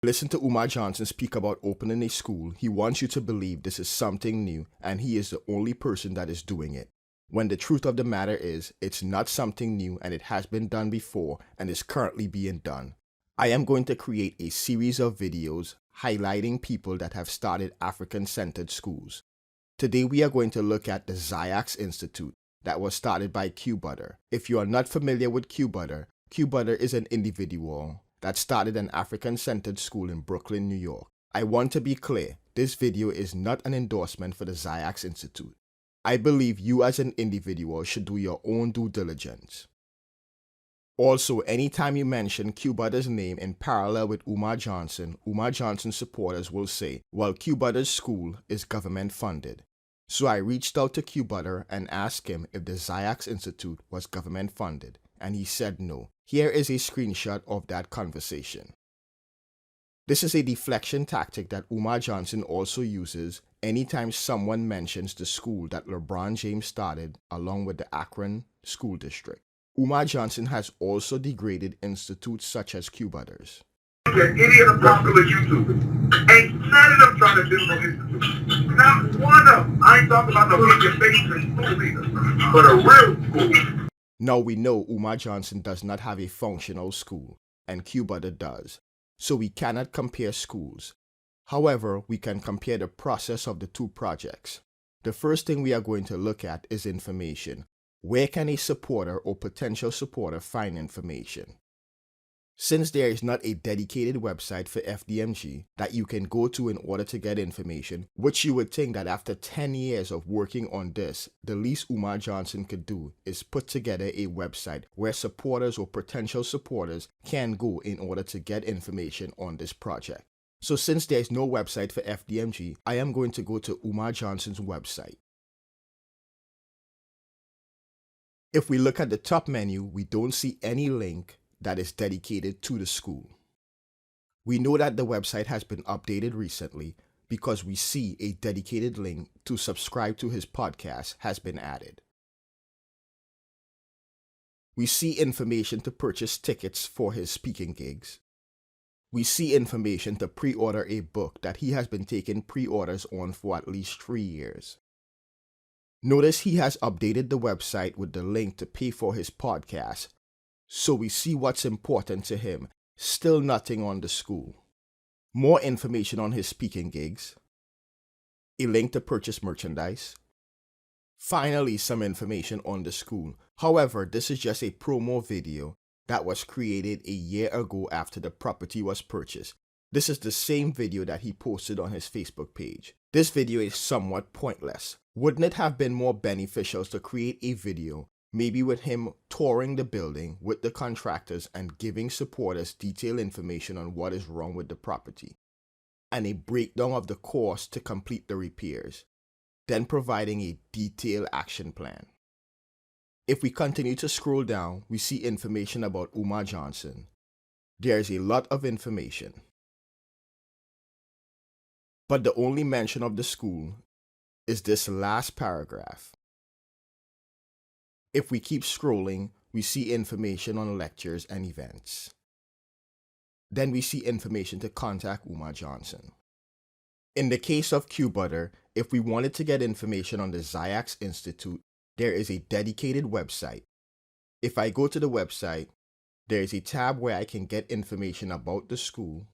Listen to Umar Johnson speak about opening a school. He wants you to believe this is something new and he is the only person that is doing it. When the truth of the matter is, it's not something new and it has been done before and is currently being done. I am going to create a series of videos highlighting people that have started African-centered schools. Today we are going to look at the Xyayx Institute that was started by QButter. If you are not familiar with QButter is an individual that started an African-centered school in Brooklyn, New York. I want to be clear, this video is not an endorsement for the Xyayx Institute. I believe you as an individual should do your own due diligence. Also, anytime you mention QButter's name in parallel with Umar Johnson supporters will say, well, QButter's school is government funded. So I reached out to QButter and asked him if the Xyayx Institute was government funded, and he said no. Here is a screenshot of that conversation. This is a deflection tactic that Umar Johnson also uses anytime someone mentions the school that LeBron James started along with the Akron School District. Umar Johnson has also degraded institutes such as QButter's. Any of the popular YouTubers, ain't none of them trying to build no institute. Not one of them. I ain't talking about no big basement school either, but a real school. Now we know Umar Johnson does not have a functional school, and QButter does, so we cannot compare schools. However, we can compare the process of the two projects. The first thing we are going to look at is information. Where can a supporter or potential supporter find information? Since there is not a dedicated website for FDMG that you can go to in order to get information, which you would think that after 10 years of working on this, the least Umar Johnson could do is put together a website where supporters or potential supporters can go in order to get information on this project. So since there is no website for FDMG, I am going to go to Umar Johnson's website. If we look at the top menu, we don't see any link that is dedicated to the school. We know that the website has been updated recently because we see a dedicated link to subscribe to his podcast has been added. We see information to purchase tickets for his speaking gigs. We see information to pre-order a book that he has been taking pre-orders on for at least 3 years. Notice he has updated the website with the link to pay for his podcast. So we see what's important to him, still nothing on the school. More information on his speaking gigs. A link to purchase merchandise. Finally, some information on the school. However, this is just a promo video that was created a year ago after the property was purchased. This is the same video that he posted on his Facebook page. This video is somewhat pointless. Wouldn't it have been more beneficial to create a video maybe with him touring the building with the contractors and giving supporters detailed information on what is wrong with the property, and a breakdown of the cost to complete the repairs, then providing a detailed action plan. If we continue to scroll down, we see information about Umar Johnson. There is a lot of information, but the only mention of the school is this last paragraph. If we keep scrolling, we see information on lectures and events. Then we see information to contact Umar Johnson. In the case of QButter, if we wanted to get information on the Xyayx Institute, there is a dedicated website. If I go to the website, there is a tab where I can get information about the school.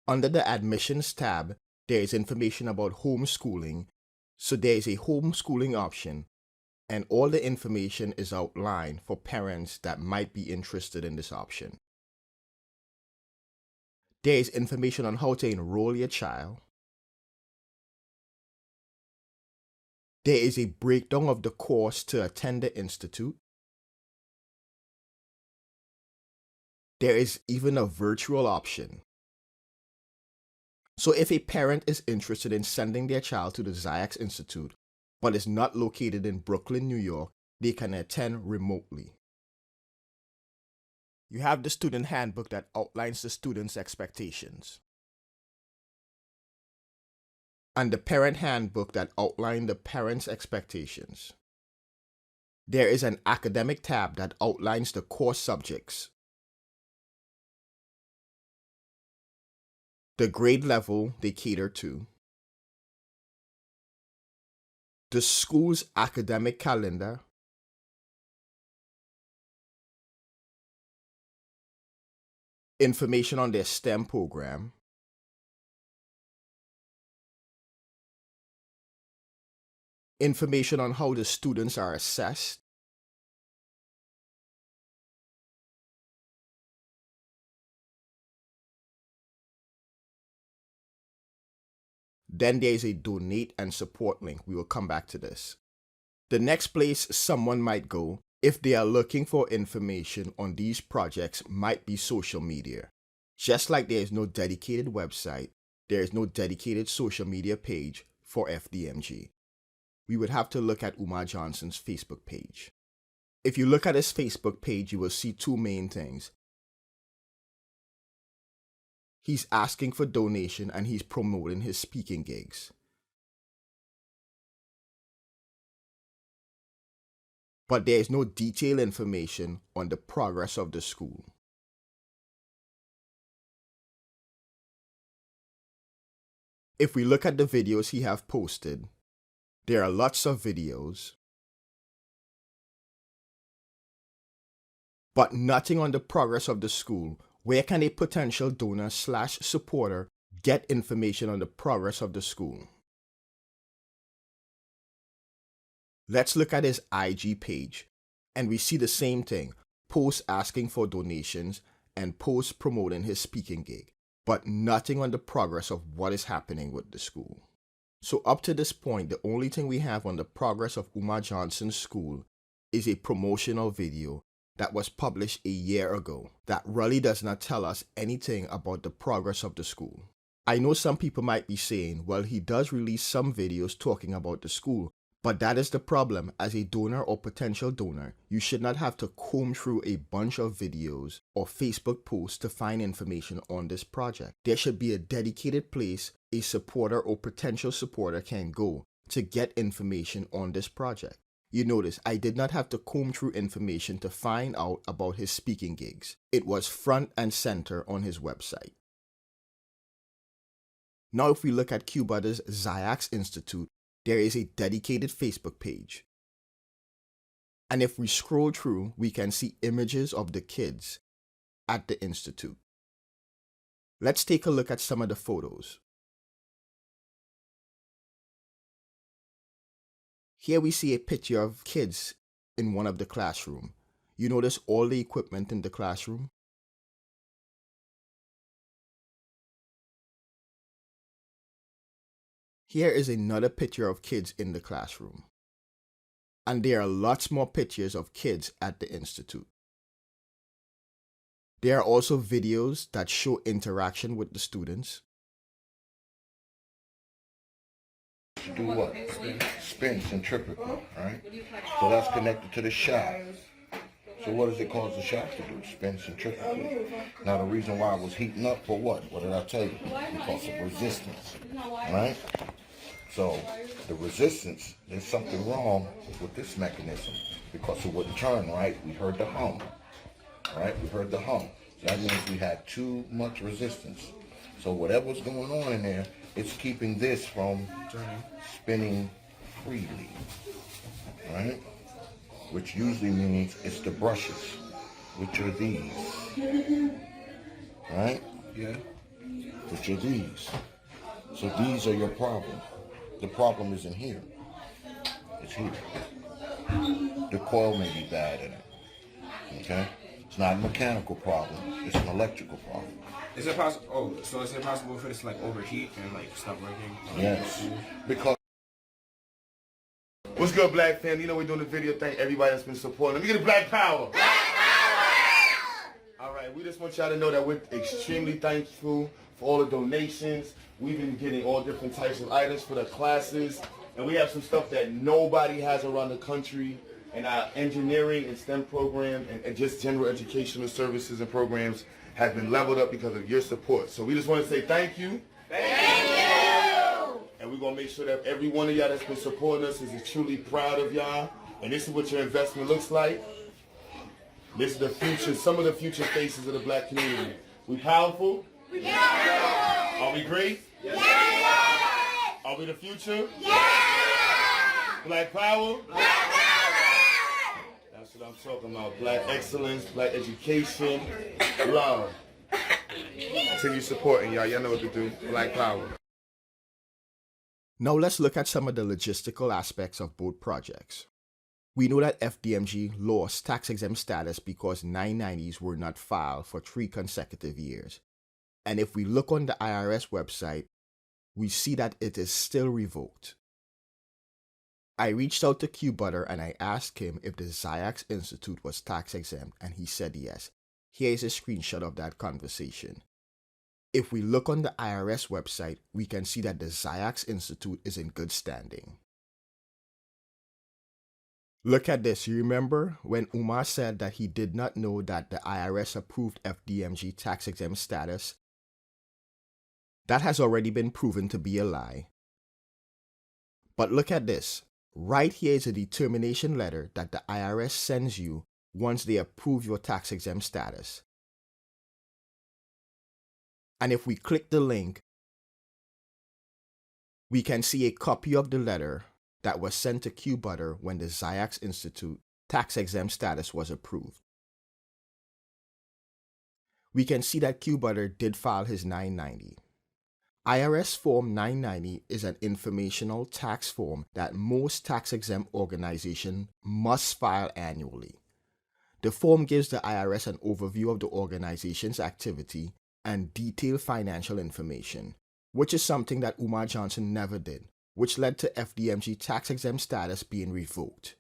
Under the Admissions tab, there is information about homeschooling. So there is a homeschooling option, and all the information is outlined for parents that might be interested in this option. There is information on how to enroll your child. There is a breakdown of the cost to attend the institute. There is even a virtual option. So if a parent is interested in sending their child to the Xyayx Institute, but is not located in Brooklyn, New York, they can attend remotely. You have the student handbook that outlines the student's expectations, and the parent handbook that outlines the parent's expectations. There is an academic tab that outlines the core subjects. the grade level they cater to, the school's academic calendar, information on their STEM program, information on how the students are assessed, then there is a donate and support link. We will come back to this. The next place someone might go if they are looking for information on these projects might be social media. Just like there is no dedicated website, there is no dedicated social media page for FDMG. We would have to look at Umar Johnson's Facebook page. If you look at his Facebook page, you will see two main things. He's asking for donation and he's promoting his speaking gigs. But there is no detailed information on the progress of the school. If we look at the videos he have posted, there are lots of videos, but nothing on the progress of the school. Where can a potential donor/supporter get information on the progress of the school? Let's look at his IG page, and we see the same thing, posts asking for donations and posts promoting his speaking gig, but nothing on the progress of what is happening with the school. So up to this point, the only thing we have on the progress of Umar Johnson's school is a promotional video that was published a year ago that really does not tell us anything about the progress of the school. I know some people might be saying, well, he does release some videos talking about the school, but that is the problem. As a donor or potential donor, you should not have to comb through a bunch of videos or Facebook posts to find information on this project. There should be a dedicated place a supporter or potential supporter can go to get information on this project. You notice I did not have to comb through information to find out about his speaking gigs. It was front and center on his website. Now if we look at Cubada's Xyayx Institute, there is a dedicated Facebook page. And if we scroll through, we can see images of the kids at the institute. Let's take a look at some of the photos. Here we see a picture of kids in one of the classrooms. You notice all the equipment in the classroom? Here is another picture of kids in the classroom. And there are lots more pictures of kids at the institute. There are also videos that show interaction with the students. Do what? Spin centrifugal, right? So that's connected to the shaft. So what does it cause the shaft to do? Spin centrifugally. Now the reason why it was heating up for what? What did I tell you? Because of resistance, right? So the resistance, there's something wrong with this mechanism because it wouldn't turn, right? We heard the hum, right? We heard the hum. So that means we had too much resistance. So whatever's going on in there, it's keeping this from spinning freely, right? Which usually means it's the brushes, which are these, right? Yeah. Which are these. So these are your problem. The problem isn't here. It's here. The coil may be bad in it, okay? It's not a mechanical problem. It's an electrical problem. Is it possible? Oh, so is it possible for this to like overheat and like stop working? Yes, because. What's good, Black fam? You know we're doing the video. Thank everybody that's been supporting. Let me get a Black Power. Black Power! All right, we just want y'all to know that we're extremely thankful for all the donations. We've been getting all different types of items for the classes, and we have some stuff that nobody has around the country. And our engineering and STEM program and just general educational services and programs have been leveled up because of your support. So we just want to say thank you. Thank you! And we're going to make sure that every one of y'all that's been supporting us is truly proud of y'all. And this is what your investment looks like. This is the future, some of the future faces of the Black community. We powerful? We powerful! Are we great? Yes. Are we the future? Black power? That's what I'm talking about. Black excellence, black education, love. Continue supporting y'all. Y'all know what to do. Black power. Now let's look at some of the logistical aspects of both projects. We know that FDMG lost tax-exempt status because 990s were not filed for 3 consecutive years. And if we look on the IRS website, we see that it is still revoked. I reached out to Q Butter and I asked him if the Xyayx Institute was tax-exempt, and he said yes. Here is a screenshot of that conversation. If we look on the IRS website, we can see that the Xyayx Institute is in good standing. Look at this. You remember when Umar said that he did not know that the IRS approved FDMG tax-exempt status? That has already been proven to be a lie. But look at this. Right here is a determination letter that the IRS sends you once they approve your tax-exempt status. And if we click the link, we can see a copy of the letter that was sent to Q Butter when the Xyayx Institute tax-exempt status was approved. We can see that Q Butter did file his 990. IRS Form 990 is an informational tax form that most tax-exempt organizations must file annually. The form gives the IRS an overview of the organization's activity and detailed financial information, which is something that Umar Johnson never did, which led to FDMG tax-exempt status being revoked.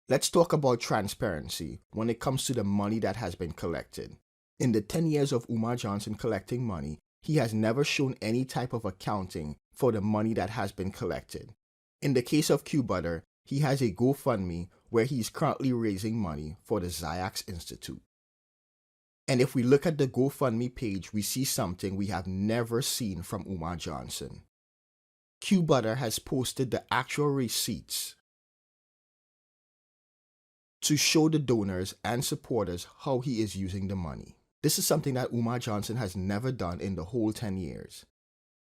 Let's talk about transparency when it comes to the money that has been collected. In the 10 years of Umar Johnson collecting money, he has never shown any type of accounting for the money that has been collected. In the case of Q Butter, he has a GoFundMe where he is currently raising money for the Xyayx Institute. And if we look at the GoFundMe page, we see something we have never seen from Umar Johnson. Q Butter has posted the actual receipts to show the donors and supporters how he is using the money. This is something that Umar Johnson has never done in the whole 10 years.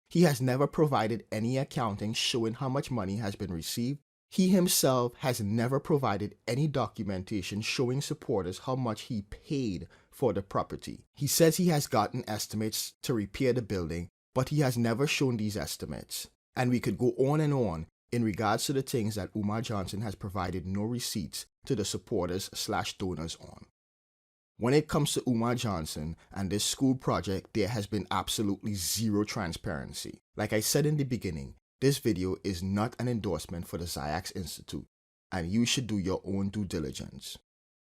He has never provided any accounting showing how much money has been received. He himself has never provided any documentation showing supporters how much he paid for the property. He says he has gotten estimates to repair the building, but he has never shown these estimates. And we could go on and on in regards to the things that Umar Johnson has provided no receipts to the supporters/donors on. When it comes to Umar Johnson and this school project, there has been absolutely zero transparency. Like I said in the beginning, this video is not an endorsement for the Xyayx Institute, and you should do your own due diligence.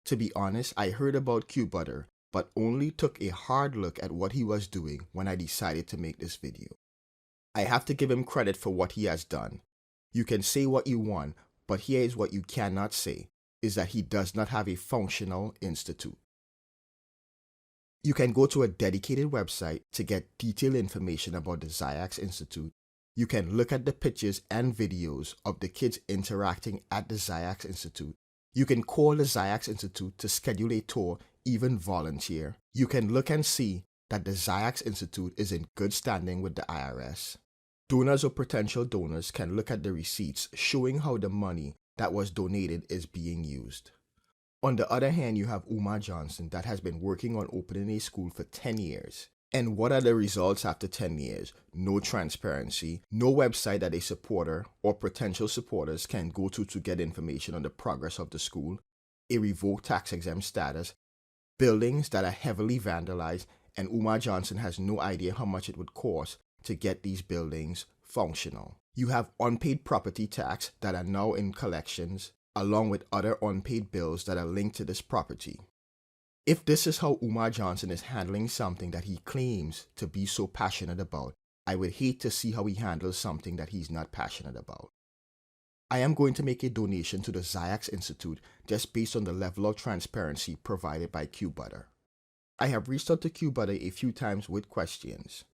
To be honest, I heard about Q Butter, but only took a hard look at what he was doing when I decided to make this video. I have to give him credit for what he has done. You can say what you want, but here is what you cannot say, is that he does not have a functional institute. You can go to a dedicated website to get detailed information about the Xyayx Institute. You can look at the pictures and videos of the kids interacting at the Xyayx Institute. You can call the Xyayx Institute to schedule a tour, even volunteer. You can look and see that the Xyayx Institute is in good standing with the IRS. Donors or potential donors can look at the receipts showing how the money that was donated is being used. On the other hand, you have Umar Johnson that has been working on opening a school for 10 years. And what are the results after 10 years? No transparency, no website that a supporter or potential supporters can go to get information on the progress of the school, a revoked tax-exempt status, buildings that are heavily vandalized, and Umar Johnson has no idea how much it would cost to get these buildings functional. You have unpaid property tax that are now in collections, along with other unpaid bills that are linked to this property. If this is how Umar Johnson is handling something that he claims to be so passionate about, I would hate to see how he handles something that he's not passionate about. I am going to make a donation to the Xyayx Institute just based on the level of transparency provided by Q Butter. I have reached out to Q Butter a few times with questions,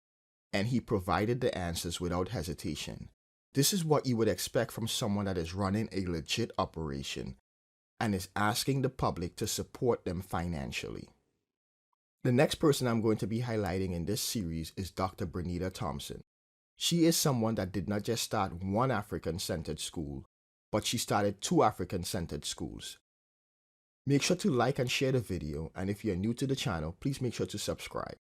and he provided the answers without hesitation. This is what you would expect from someone that is running a legit operation and is asking the public to support them financially. The next person I'm going to be highlighting in this series is Dr. Bernita Thompson. She is someone that did not just start one African-centered school, but she started 2 African-centered schools. Make sure to like and share the video, and if you're new to the channel, please make sure to subscribe.